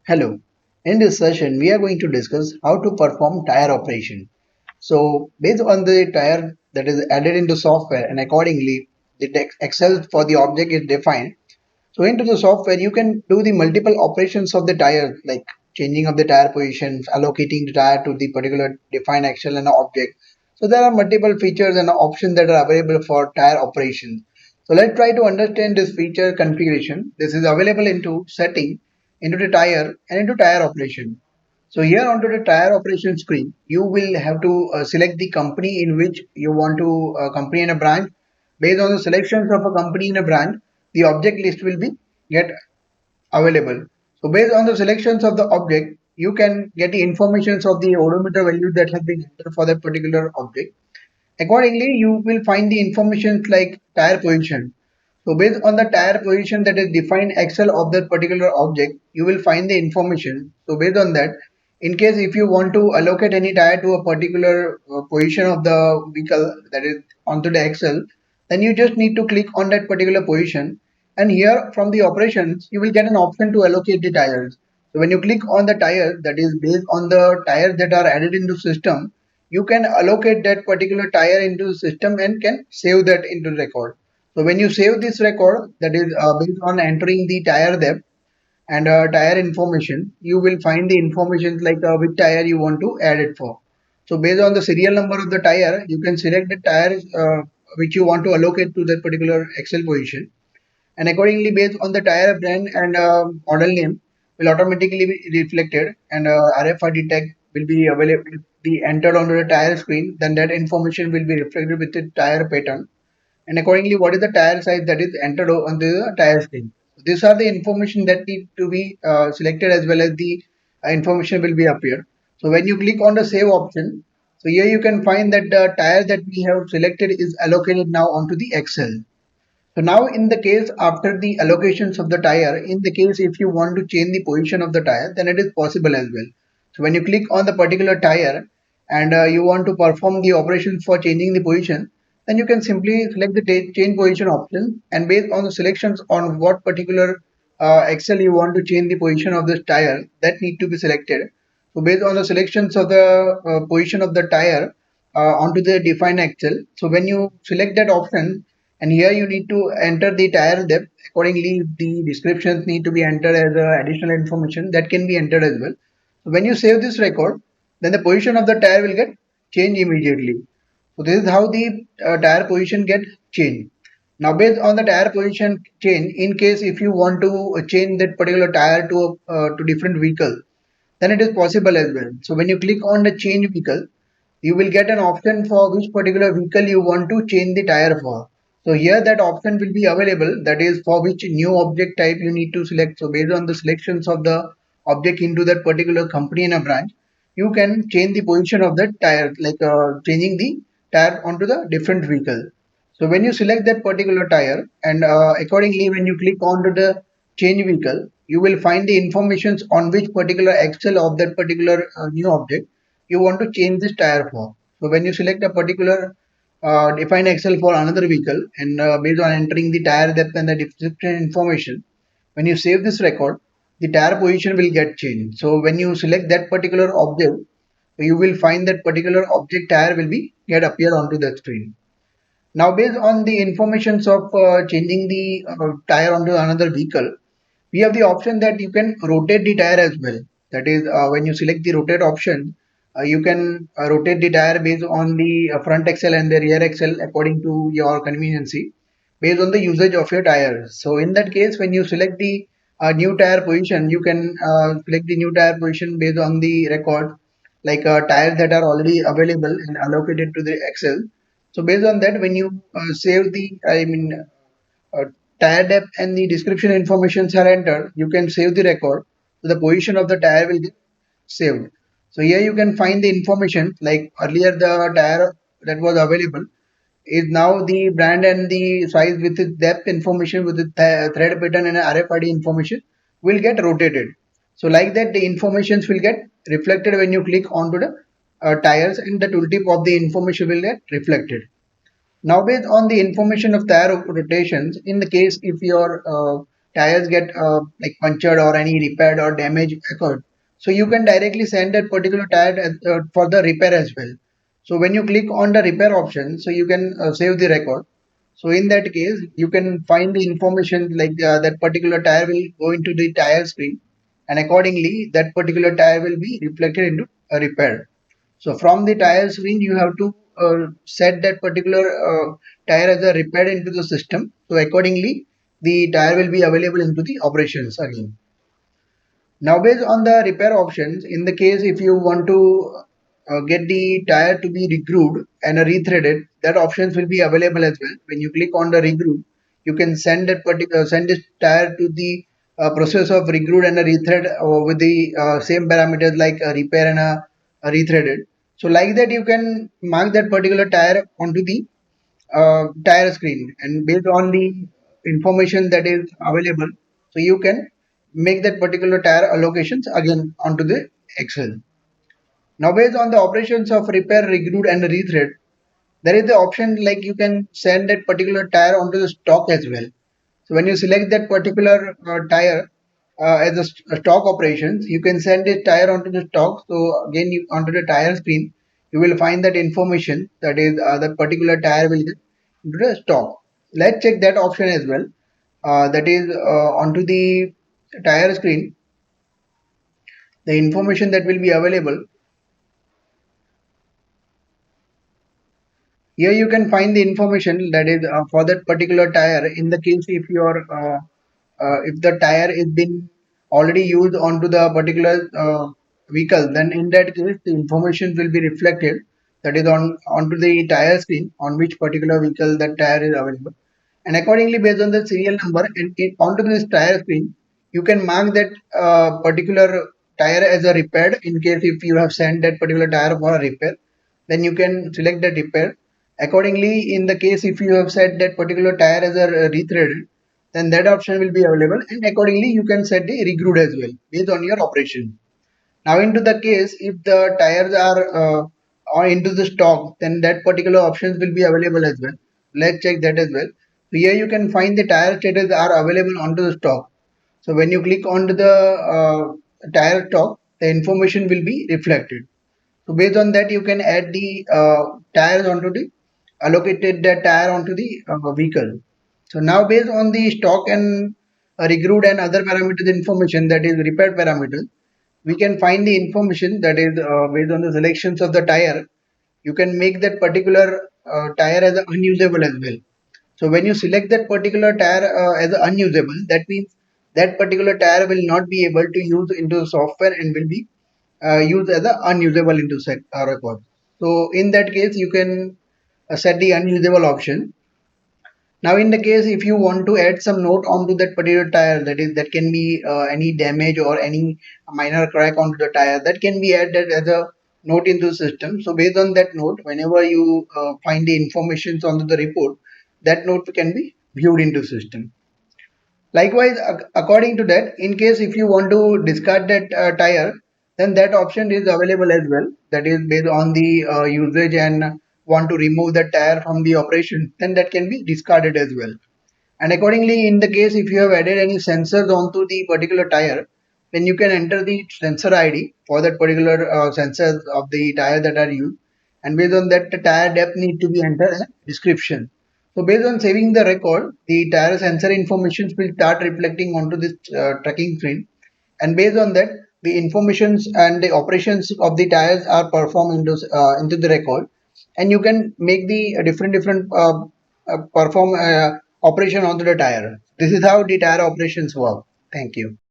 Hello. In this session, we are going to discuss how to perform tire operation. So, based on the tire that is added into software and accordingly, the Excel for the object is defined. So, into the software, you can do the multiple operations of the tire, like changing of the tire positions, allocating the tire to the particular defined Excel and object. So, there are multiple features and options that are available for tire operations. So, let's try to understand this feature configuration. This is available into setting, into the tire, and into tire operation. So here onto the tire operation screen, you will have to select the company in which you want to company in a branch. Based on the selections of a company in a branch, the object list will be get available. So based on the selections of the object, you can get the informations of the odometer value that has been entered for that particular object. Accordingly, you will find the information like tire position. So based on the tire position that is defined Excel of that particular object, you will find the information. So based on that, in case if you want to allocate any tire to a particular position of the vehicle that is onto the Excel, then you just need to click on that particular position. And here from the operations, you will get an option to allocate the tires. So when you click on the tire that is based on the tires that are added into system, you can allocate that particular tire into the system and can save that into record. So when you save this record that is based on entering the tire depth and tire information, you will find the information like which tire you want to add it for. So based on the serial number of the tire, you can select the tire which you want to allocate to that particular Excel position, and accordingly based on the tire brand and model name will automatically be reflected, and RFID tag will be available be entered onto the tire screen. Then that information will be reflected with the tire pattern, and accordingly what is the tire size that is entered on the tire screen. These are the information that need to be selected, as well as the information will be appeared. So when you click on the save option, so here you can find that the tire that we have selected is allocated now onto the Excel. So now in the case after the allocations of the tire, in the case if you want to change the position of the tire, then it is possible as well. So when you click on the particular tire and you want to perform the operations for changing the position, then you can simply select the change position option, and based on the selections on what particular Excel you want to change the position of this tire, that need to be selected. So based on the selections of the position of the tire onto the defined Excel, so when you select that option, and here you need to enter the tire depth. Accordingly, the descriptions need to be entered as additional information that can be entered as well. So when you save this record, then the position of the tire will get changed immediately. So this is how the tire position get changed. Now based on the tire position change, in case if you want to change that particular tire to different vehicle, then it is possible as well. So when you click on the change vehicle, you will get an option for which particular vehicle you want to change the tire for. So here that option will be available, that is for which new object type you need to select. So based on the selections of the object into that particular company in a branch, you can change the position of that tire, like changing the tire onto the different vehicle. So when you select that particular tire, and accordingly when you click onto the change vehicle, you will find the informations on which particular axle of that particular new object you want to change this tire for. So when you select a particular define axle for another vehicle, and based on entering the tire depth and the description information, when you save this record, the tire position will get changed. So when you select that particular object, you will find that particular object tire will be get appear onto the screen. Now, based on the informations of changing the tire onto another vehicle, we have the option that you can rotate the tire as well. That is, when you select the rotate option, you can rotate the tire based on the front axle and the rear axle according to your conveniency, based on the usage of your tires. So, in that case, when you select the new tire position, you can select the new tire position based on the record, like tires that are already available and allocated to the axle. So based on that, when you save the, uh, tire depth and the description informations are entered, you can save the record. So the position of the tire will get saved. So here you can find the information like earlier the tire that was available is now the brand and the size with the depth information with the thread pattern and RFID information will get rotated. So like that the informations will get reflected when you click onto the tires, and the tooltip of the information will get reflected. Now based on the information of tire rotations, in the case if your tires get like punctured or any repaired or damage occurred, so you can directly send that particular tire for the repair as well. So when you click on the repair option, so you can save the record. So in that case, you can find the information like that particular tire will go into the tire screen, and accordingly that particular tire will be reflected into a repair. So from the tire screen, you have to set that particular tire as a repaired into the system. So accordingly, the tire will be available into the operations again. Now, based on the repair options, in the case if you want to get the tire to be regrooved and rethreaded, that options will be available as well. When you click on the regroove, you can send that particular send this tire to the process of regrooved and a rethread with the same parameters like a repair and a rethreaded. So like that, you can mark that particular tire onto the tire screen, and based on the information that is available, so you can make that particular tire allocations again onto the Excel. Now based on the operations of repair, regroove and rethread, there is the option like you can send that particular tire onto the stock as well. So when you select that particular tire as a stock operations, you can send this tire onto the stock. So again, onto the tire screen, you will find that information that is that particular tire will get into the stock. Let's check that option as well. That is onto the tire screen, the information that will be available. Here you can find the information that is for that particular tire. In the case if the tire is been already used onto the particular vehicle, then in that case the information will be reflected, that is onto the tire screen on which particular vehicle that tire is available. And accordingly, based on the serial number and onto this tire screen, you can mark that particular tire as a repaired. In case if you have sent that particular tire for a repair, then you can select that repair. Accordingly, in the case if you have set that particular tire as a rethreaded, then that option will be available, and accordingly you can set the regrooved as well based on your operation. Now into the case if the tires are into the stock, then that particular options will be available as well. Let's check that as well. So here you can find the tire status are available onto the stock. So when you click onto the tire stock, the information will be reflected. So based on that, you can add the tires onto the allocated the tire onto the vehicle. So now based on the stock and regrouped and other parameters information, that is repaired parameters, we can find the information that is based on the selections of the tire. You can make that particular tire as unusable as well. So when you select that particular tire as unusable, that means that particular tire will not be able to use into the software and will be used as a unusable into set record. So in that case, you can set the unusable option. Now, in the case if you want to add some note onto that particular tire, that is that can be any damage or any minor crack onto the tire, that can be added as a note into the system. So based on that note, whenever you find the informations onto the report, that note can be viewed into system. Likewise, according to that, in case if you want to discard that tire, then that option is available as well. That is based on the usage and want to remove the tire from the operation, then that can be discarded as well. And accordingly, in the case if you have added any sensors onto the particular tire, then you can enter the sensor ID for that particular sensors of the tire that are used. And based on that, the tire depth need to be entered as a description. So based on saving the record, the tire sensor information will start reflecting onto this tracking screen. And based on that, the informations and the operations of the tires are performed into the record, and you can make the different perform operation onto the tire. This is how the tire operations work. Thank you.